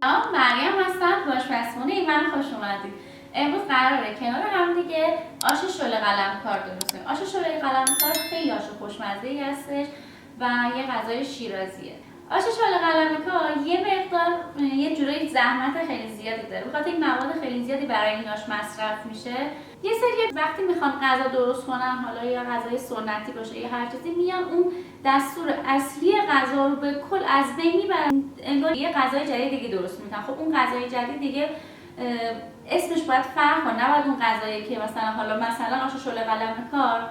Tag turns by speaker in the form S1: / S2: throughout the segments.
S1: مریم هستم، آشپزخونه ایمن. خوش اومدید. امروز قراره کنار هم دیگه آش شله قلمکار درست کنیم. آش شله قلمکار خیلی آش خوشمزه‌ای هستش و یه غذای شیرازیه. آش شله قلمکار یه مقدار یه جورایی زحمت خیلی زیادی داره. بخاطر این مواد خیلی زیادی برای این آش مصرف میشه. یه سری وقتی میخوان غذا درست کنن، حالا یا غذای سنتی باشه یا هر چیزی، میان اون دستور اصلی غذا رو به کل از بین میبرن، انگار یه غذای جدید دیگه درست میکنن. خب اون غذای جدید دیگه اسمش باید فرق کنه، نباید اون غذایی که مثلا آش شله قلمکار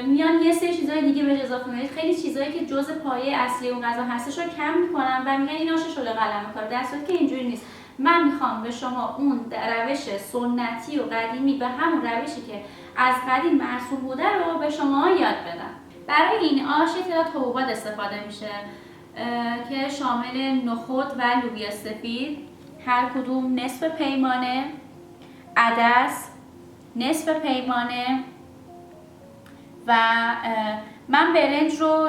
S1: میان یه سری چیزای دیگه بهش اضافه میکنن، خیلی چیزایی که جزء پایه اصلی اون غذا هستش رو کم میکنن و میگن این آش شله قلمکار، در صورتی که اینجوری نیست. من میخوام به شما اون روش سنتی و قدیمی، به همون روشی که از قدیم مرسوم بوده رو به شما یاد بدم. برای این آش یه تعداد حبوبات استفاده میشه که شامل نخود و لوبیا سفید، هر کدوم نصف پیمانه، عدس نصف پیمانه و من برنج رو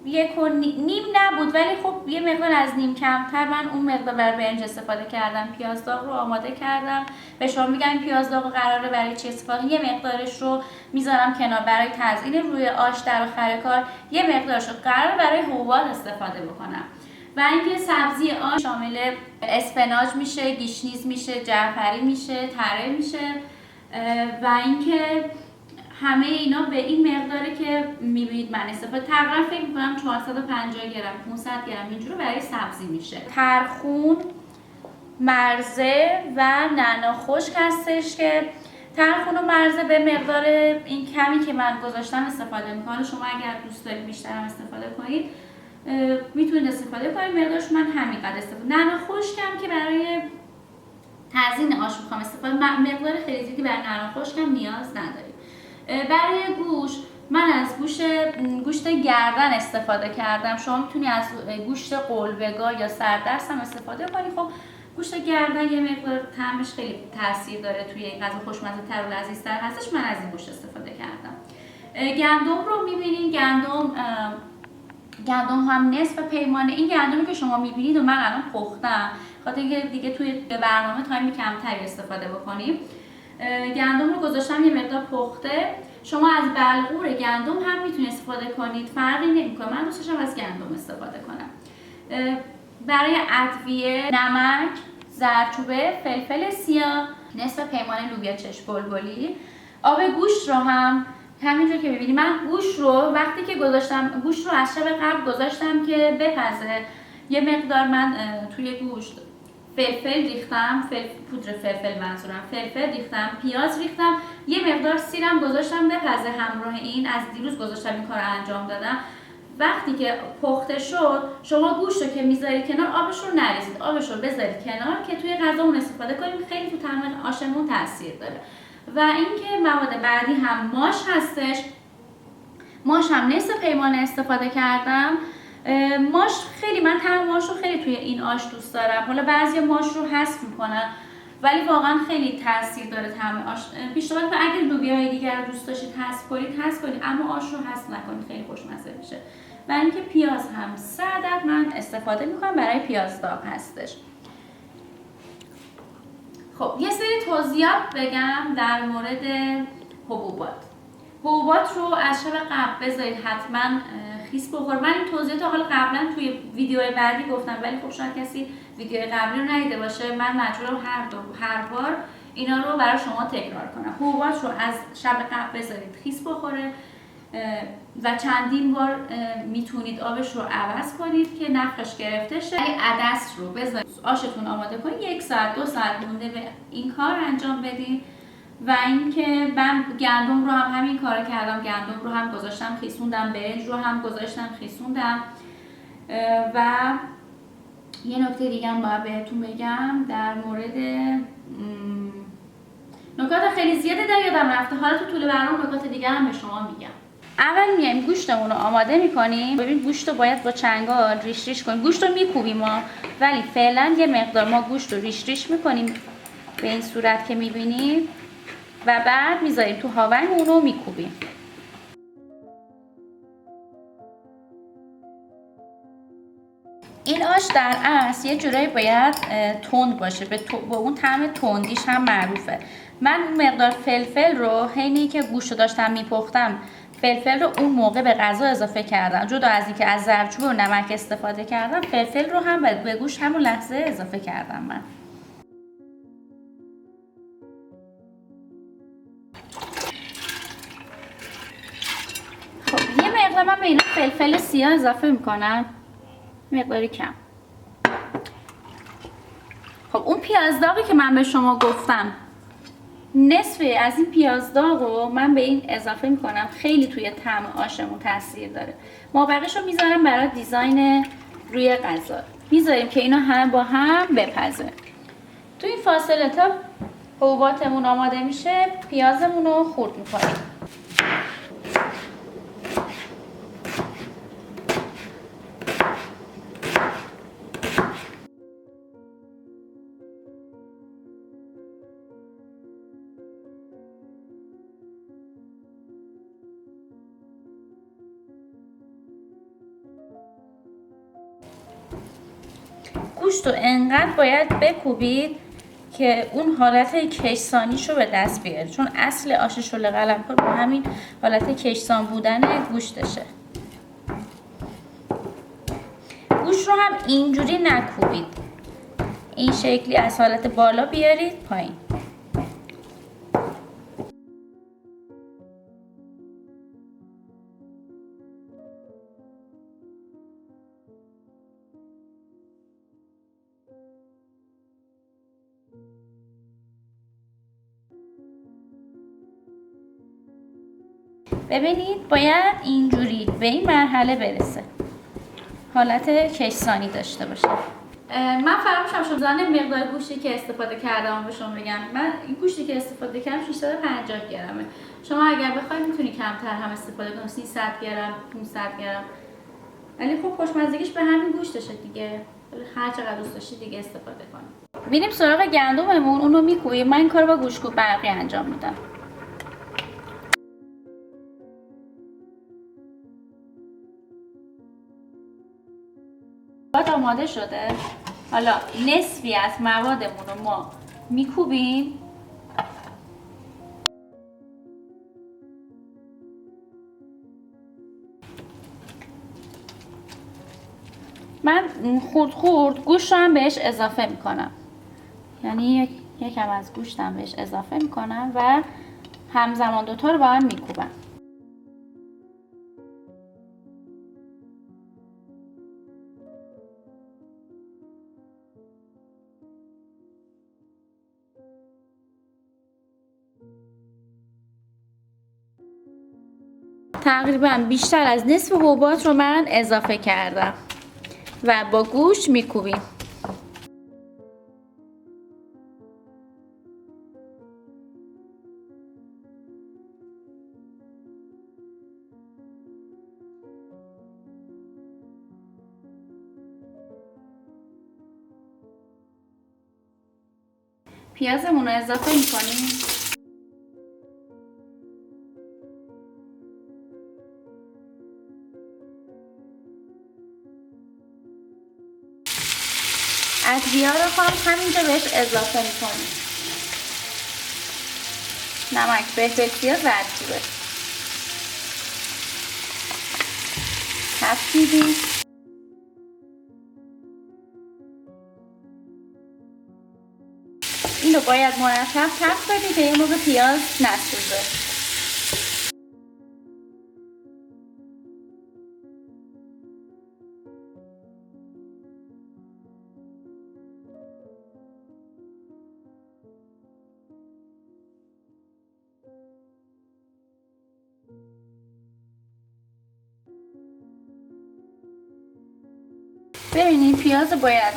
S1: یک و نیم نبود، ولی خب یه مقدار از نیم کمتر من اون مقدار برای برنج استفاده کردم. پیاز داغ رو آماده کردم. به شما میگم پیاز داغ قراره برای چه استفاده، یه مقدارش رو میذارم کنار برای تزیین روی آش. در آخر کار یه مقدارش رو قراره برای حبوبات استفاده بکنم. و اینکه سبزی آش شامل اسفناج میشه، گیشنیز میشه، جعفری میشه، تره میشه و اینکه همه اینا به این مقداری که میبینید من استفاده، تقریبا فکر میکنم 450 گرم 500 گرم اینجوری برای سبزی میشه. ترخون، مرزه و نعنا خشک هستش که ترخون و مرزه به مقدار این کمی که من گذاشتم استفاده میکنم. شما اگر دوست دارید بیشتر هم استفاده کنید میتونید استفاده کنید. مقدارش من همینقدر استفاده. نعنا خشکم که برای تزیین آش میخوام استفاده، مقدار خیلی زیادی برای نعنا خشکم نیاز ندارید. برای گوشت من از گوشت گردن استفاده کردم. شما میتونی از گوشت قلبگا یا سردست هم استفاده کنی. خب گوشت گردن یه مقدار طعمش خیلی تاثیر داره توی این غذا، خوشمزه تر و لذیذتر هستش. من از این گوشت استفاده کردم. گندم رو میبینین، گندم هم نصف پیمانه. این گندمی که شما میبینید و من الان پختم، خاطر اینکه دیگه توی برنامه تایم کمتری استفاده بکنیم. گندم رو گذاشتم یه مقدار پخته. شما از بلغور گندم هم میتونید استفاده کنید، فرقی نمیکنه. من دوست داشتم از گندم استفاده کنم. برای ادویه نمک، زردچوبه، فلفل سیاه، نصف پیمانه لوبیا چشم بلبلی. آب گوشت رو هم همینجور که ببینید، من گوشت رو وقتی که گذاشتم، گوشت رو از شب قبل گذاشتم که بپزه. یه مقدار من توی گوشت فلفل ریختم، پودر فلفل منظورم، فلفل ریختم، پیاز ریختم، یه مقدار سیرم گذاشتم بپزه. همراه این از دیروز گذاشتم این کار انجام دادم. وقتی که پخته شد، شما گوشت رو که میذارید کنار، آبش رو نریزید، آبش رو بذارید کنار که توی غذامون استفاده کنیم. خیلی تو طعم آشمون تاثیر داره. و اینکه مواد بعدی هم ماش هستش. ماش هم نصف پیمانه استفاده کردم. ماش خیلی، من طعم ماش رو خیلی توی این آش دوست دارم. حالا بعضی ماش رو حذف میکنن ولی واقعا خیلی تاثیر داره طعم آش. پیشنهاد میکنم اگر لوبیاهای دیگر رو دوست داشتید حذف کنید، اما آش رو حذف نکنید، خیلی خوشمزه میشه. و اینکه پیاز هم 3 عدد من استفاده میکنم، برای پیاز داغ هستش. خب یه سری توضیحات بگم در مورد حبوبات. حبوبات رو از شب قبل بذارید حتما خیس بخور. من این توضیحات حالا قبلا توی ویدیو بعدی گفتم، ولی خب شاید کسی ویدیو قبلی رو ندیده باشه. من مجبورم هر بار اینا رو برای شما تکرار کنم. حبوبات رو از شب قبل بذارید خیس بخوره و چندین بار میتونید آبش رو عوض کنید که نفخش گرفته شه. عدس رو بذارید آشتون آماده کنید، 1 ساعت 2 ساعت مونده به این کار انجام بدید. و اینکه من گندم رو هم همین کار کردم، گندم رو هم گذاشتم خیسوندم، برنج رو هم گذاشتم خیسوندم. و یه نکته دیگه هم باید بهتون بگم در مورد نکات خیلی زیاده در یادم رفته، حالا تو طول برنامه نکات دیگه هم به شما میگم. اول میایم گوشتمون رو آماده میکنیم. ببین گوشت رو باید با چنگال ریش ریش کنیم. گوشت رو میکوبیم ما، ولی فعلا یه مقدار ما گوشت رو ریش ریش میکنیم به این صورت که میبینید و بعد میذاریم تو هاون، اونو میکوبیم. این آش در اصل یه جورایی باید تند باشه، با اون طعم تندیش هم معروفه. من مقدار فلفل رو حینی که گوشت رو داشتم میپختم، فلفل رو اون موقع به غذا اضافه کردم. جدا از اینکه از زردچوبه و نمک استفاده کردم، فلفل رو هم به گوشت همون لحظه اضافه کردم من. خب یه مقدار من به این فلفل سیاه اضافه میکنم، مقداری کم. خب اون پیاز داغی که من به شما گفتم، نصف از این پیاز داغ رو من به این اضافه میکنم. خیلی توی طعم آشمون تاثیر داره. مابقیش رو میذارم برای دیزاین روی غذا، میذاریم که اینا همه با هم بپزه. تو این فاصله تا حبوباتمون آماده میشه، پیازمون رو خورد میکنیم. گوشت رو انقدر باید بکوبید که اون حالت کشسانیش رو به دست بیاره، چون اصل آش شله قلمکار با همین حالت کشسان بودن گوشتشه. گوشت رو هم اینجوری نکوبید، این شکلی از حالت بالا بیارید پایین. ببینید باید اینجوری به این مرحله برسه، حالت کشسانی داشته باشه. من فراموش کردم مقدار گوشتی که استفاده کردم به شما بگم. من این گوشتی که استفاده کردم 650 گرمه. شما اگر بخواید میتونی کمتر هم استفاده کنید، 300 گرم، 500 گرم. ولی خب خوشمزگیش به همین گوشتشه دیگه. هر چقدر دوست داشتی دیگه استفاده کنید. میریم سراغ گندممون، اون رو میکوبیم. من این کارو با گوشتکوب برقی انجام میدم. آماده شده. حالا نصفی از موادمون رو ما میکوبیم. من خورد خورد گوشت رو هم بهش اضافه میکنم، یعنی یکم از گوشتم بهش اضافه میکنم و همزمان دوتا رو با هم میکوبم. تقریبا بیشتر از نصف حبوبات رو من اضافه کردم و با گوشت میکوبیم. پیازمون رو اضافه میکنیم. ادویه رو هم همینجا بهش اضافه میکنیم. نمک، فلفل سیاه، زردچوبه. تفت میدیم. این رو باید مرتب تفت بدیم که یه موقع پیاز نسوزه. ببینید پیاز باید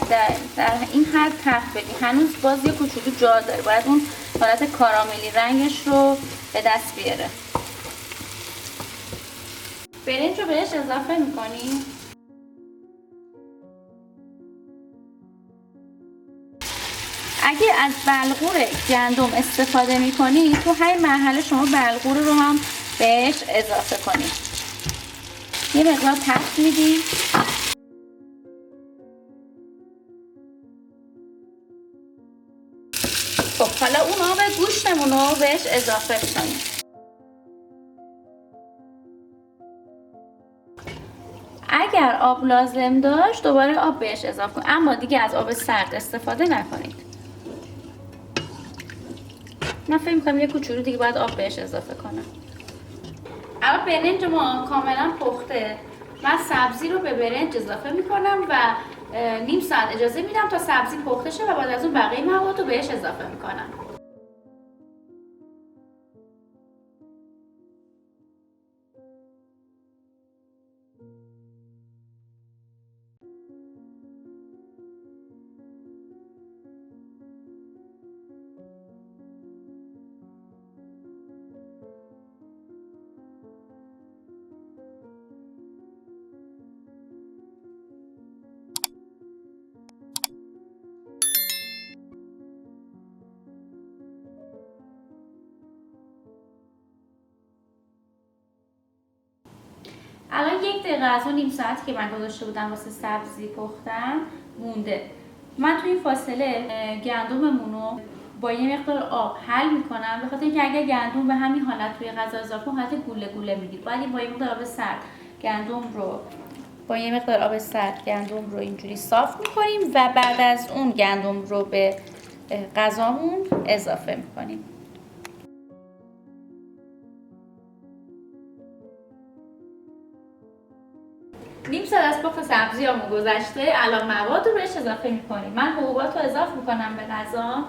S1: در این حد تفت بدیم. هنوز باز یه کوچولو جا داره، باید اون حالت کاراملی رنگش رو به دست بیاره. برنج رو بهش اضافه میکنیم. اگه از بلغور گندم استفاده میکنید، تو همین مرحله شما بلغور رو هم بهش اضافه کنید. یه مقدار تفت میدیم. گوشتمون رو بهش اضافه کنیم. اگر آب لازم داشت دوباره آب بهش اضافه کنید، اما دیگه از آب سرد استفاده نکنید. من فکر می‌کنم یه کوچولو دیگه باید آب بهش اضافه کنم. اما برنج ما کاملا پخته. من سبزی رو به برنج اضافه میکنم و نیم ساعت اجازه میدم تا سبزی پخته شه و بعد از اون بقیه مواد رو بهش اضافه میکنم. الان 1 دقیقه از اون نیم ساعتی که من گذاشته بودم واسه سبزی پختن مونده. من توی این فاصله گندممون رو با یه مقدار آب حل میکنم، به خاطر اینکه اگر گندم به همین حالت توی غذا اضافه کنم حالت گوله گوله میگیره. باید با یه مقدار آب سرد گندم رو اینجوری صاف میکنیم و بعد از اون گندم رو به غذامون اضافه میکنیم. نیم ساعت از پخت سبزیامون گذشته، الان مواد رو بهش اضافه میکنیم. من حبوبات رو اضافه میکنم به غذا.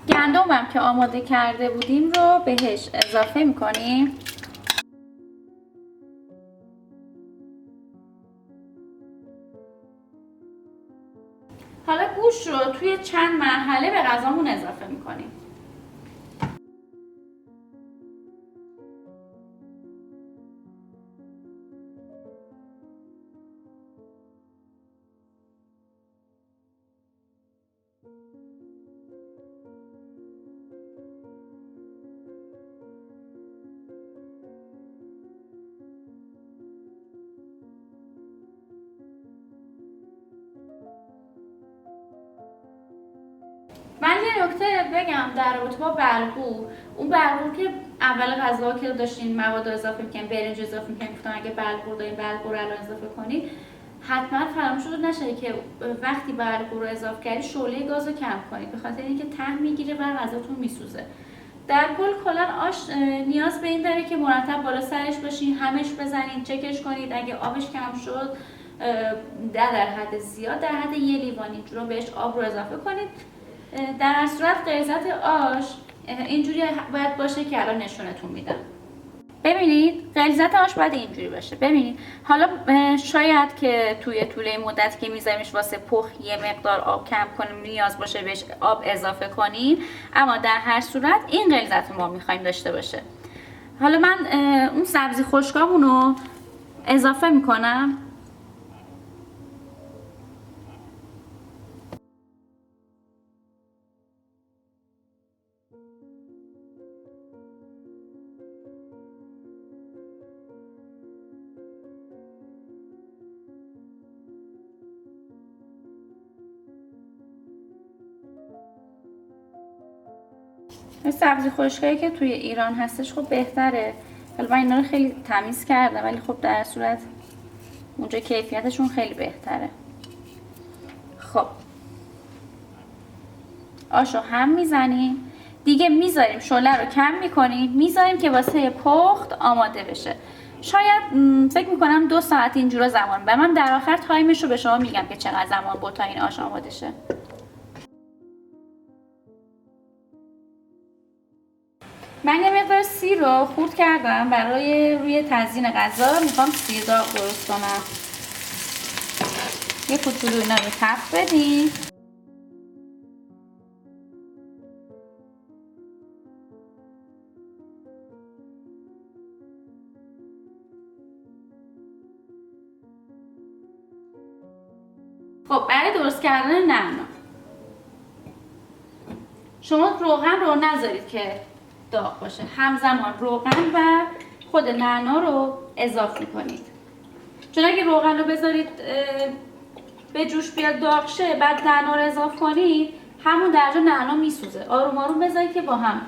S1: گندمم که آماده کرده بودیم رو بهش اضافه میکنیم. حالا گوشت رو توی چند مرحله به غذامون اضافه میکنیم. من یه نکته بگم در رابطه با بلغور. اون بلغور که اول غذا که داشتین مواد اضافه میکنین، برنج اضافه میکنین، گفتم اگه بلغور دارین بلغور الان اضافه کنید، حتما فراموش نشه که وقتی بلغور رو اضافه کردید شعله گاز رو کم کنید، به خاطر اینکه ته میگیره و غذاتون میسوزه. در کلا آش نیاز به این داره که مرتب بالا سرش باشین، همش بزنین، چکش کنید. اگه آبش کم شد در حد زیاد، در حد یه لیوان اینجوری بهش آب رو اضافه کنید. در هر صورت غلیظت آش اینجوری باید باشه که الان نشونتون میدم. ببینید غلیظت آش باید اینجوری باشه. ببینید حالا شاید که توی طول این مدت که میذاریمش واسه پخت یه مقدار آب کم کنیم، نیاز باشه بهش آب اضافه کنیم، اما در هر صورت این غلیظت ما میخوایم داشته باشه. حالا من اون سبزی خشکامون رو اضافه میکنم. سبزی خشکایی که توی ایران هستش خب بهتره. ولی من اینا رو خیلی تمیز کردم، ولی خب در صورت اونجا کیفیتشون خیلی بهتره. خب آشو هم میزنیم دیگه، میذاریم شعله رو کم میکنیم، میذاریم که واسه پخت آماده بشه. شاید فکر میکنم 2 ساعت اینجورا زمان، و من در آخر تایمش رو به شما میگم که چقدر زمان بود تا این آش آماده شه. من یه مقدار سیر رو خورد کردم برای روی تزیین غذا. میخوام سیردار درست کنم. یه کوچولو اینا رو تفت بدیم. خب برای درست کردن نعنا شما روغن رو نذارید که داغ باشه، همزمان روغن و خود نعنا رو اضافه میکنید. چون اگه روغن رو بذارید به جوش بیاد داغ شه بعد نعنا رو اضافه کنید همون درجا نعنا میسوزه. آروم آروم بذارید که با هم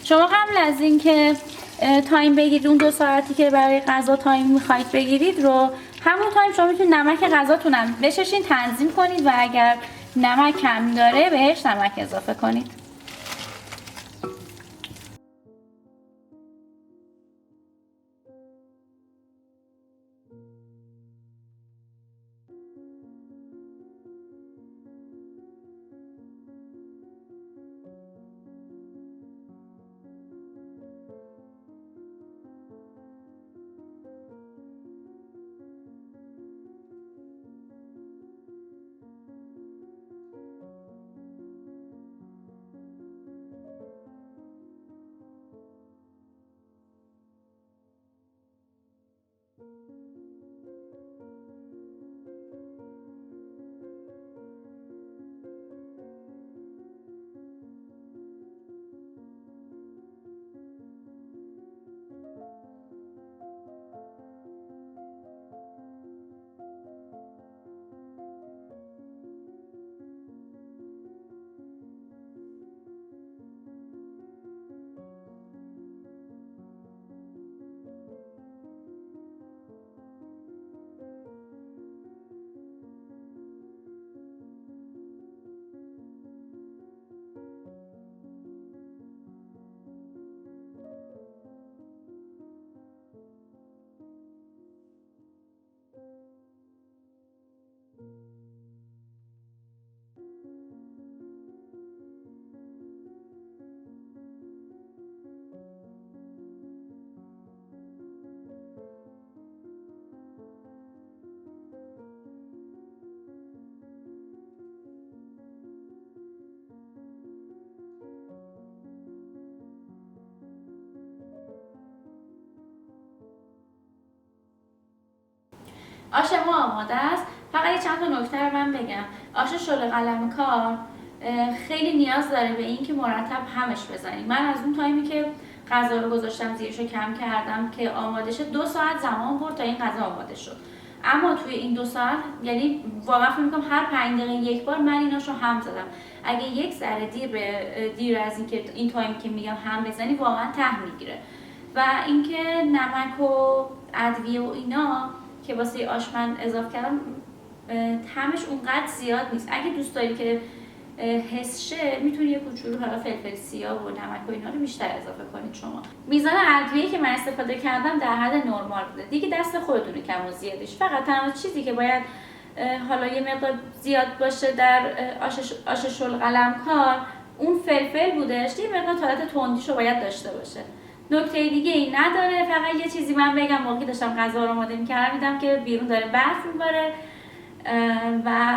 S1: شما قبل از اینکه تایم بگیرید اون 2 ساعتی که برای غذا تایم میخواید بگیرید رو همون تایم شما میتونید نمک غذاتونم بچشین تنظیم کنید و اگر نمک کم داره بهش نمک اضافه کنید. آش ما آماده است. فقط یه چند تا نکته رو من بگم. آش شل قلم کار خیلی نیاز داره به این که مرتب همش بزنید. من از اون تایمی که غذا رو گذاشتم زیرشو کم کردم که آماده شد 2 ساعت زمان برد تا این غذا آماده شد. اما توی این 2 ساعت یعنی واقعا فکر می‌کنم هر 5 دقیقه یک بار من ایناشو هم زدم. اگه یک ذره دیر از این که این تایمی که میگم هم بزنی واقعا ته میگیره. و اینکه نمک و ادویه و اینا که واسه آش من اضافه کردم طعمش اونقدر زیاد نیست. اگه دوست داری که حس شه میتونی یه کوچولو حالا فلفل سیاه و نمک و اینا رو بیشتر اضافه کنید شما. میزان ادویه‌ای که من استفاده کردم در حد نرمال بوده. دیگه دست خودتونه کم و زیادش. فقط تنها چیزی که باید حالا یه مقدار زیاد باشه در آش شل قلم کار اون فلفل بودش. یه مقدار حالت تندیشو باید داشته باشه. نکته دیگه این نداره. فقط یه چیزی من بگم موقعی داشتم غذا رو آماده می‌کردم دیدم که بیرون داره برف می‌باره و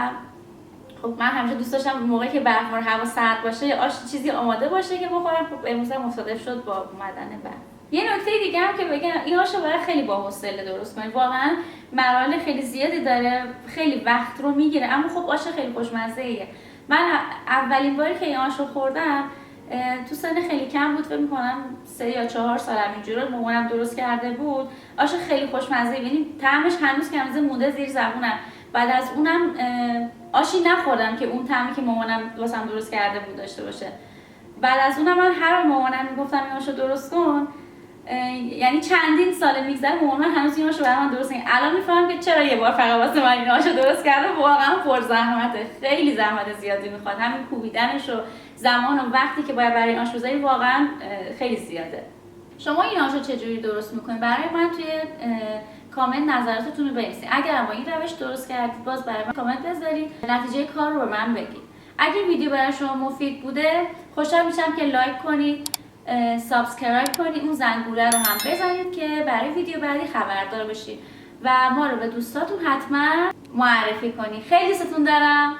S1: خب من همیشه دوست داشتم موقعی که برف و هوا سرد باشه آش چیزی آماده باشه که بخورم. خب امروز هم مصادف شد با اومدن برف. یه نکته دیگه هم که بگم این آشو باید خیلی با حوصله درست کنید. واقعا مراحل خیلی زیادی داره، خیلی وقت رو میگیره، اما خب آش خیلی خوشمزه‌ایه. من اولین باری که این آشو خوردم تو سن خیلی کم بود، فکر می‌کنم 3 یا 4 سالم اینجوری مامانم درست کرده بود. آش خیلی خوشمزه، یعنی طعمش هنوز که هنوز مونده زیر زبونم. بعد از اونم آشی نخوردم که اون طعمی که مامانم واسم درست کرده بود داشته باشه. بعد از اونم من هر مامانم میگفتم این آشو درست کن، یعنی چندین سال میگذره مامانم هنوز این آشو برام درست نمی‌کنه. الان میفهمم که چرا یه بار فقط واسه من این آشو درست کرده. واقعا پر زحمته، خیلی زحمت زیادی میخواد. همین کوبیدنش و زمان و وقتی که باید برای آش بذاری واقعا خیلی زیاده. شما این آشو چجوری درست میکنید؟ برای من توی کامنت نظراتتون رو بنویسید. اگر با این روش درست کردید باز برای من کامنت بذارید، نتیجه کار رو به من بگید. اگه ویدیو برای شما مفید بوده خوشحال میشم که لایک کنید، سابسکرایب کنید، اون زنگوله رو هم بزنید که برای ویدیو بعدی خبردار بشید و ما رو به دوستاتون حتما معرفی کنید. خیلی ستون دارم.